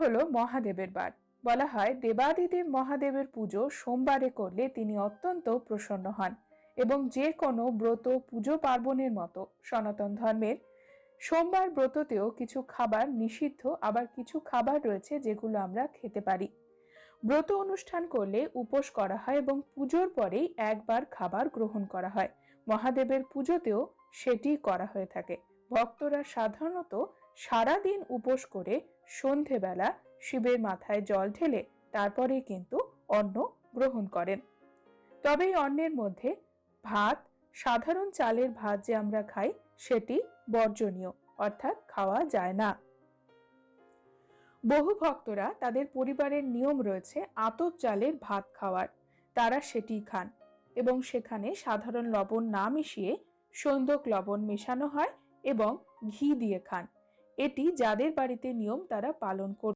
হলো মহাদেবের বার। বলা হয় দেবাদিদেব মহাদেবের পুজো সোমবারে করলে তিনি অত্যন্ত প্রসন্ন হন এবং যে কোনো ব্রত পুজো পার্বণের মতো সনাতন ধর্মের সোমবার ব্রততেও কিছু খাবার নিষিদ্ধ, আবার কিছু খাবার রয়েছে যেগুলো আমরা খেতে পারি। ব্রত অনুষ্ঠান করলে উপোস করা হয় এবং পুজোর পরেই একবার খাবার গ্রহণ করা হয়। মহাদেবের পুজোতেও সেটি করা হয়ে থাকে। ভক্তরা সাধারণত সারাদিন উপোস করে সন্ধেবেলা শিবের মাথায় জল ঢেলে তারপরেই কিন্তু অন্ন গ্রহণ করেন। তবে এই অন্নের মধ্যে ভাত, সাধারণ চালের ভাত যে আমরা খাই সেটি বর্জনীয়, অর্থাৎ খাওয়া যায় না। বহু ভক্তরা তাদের পরিবারের নিয়ম রয়েছে আতপ চালের ভাত খাওয়ার, তারা সেটি খান এবং সেখানে সাধারণ লবণ না মিশিয়ে সৈন্দক লবণ মেশানো হয় এবং ঘি দিয়ে খান। এটি যাদের বাড়িতে নিয়ম তারা পালন করবে।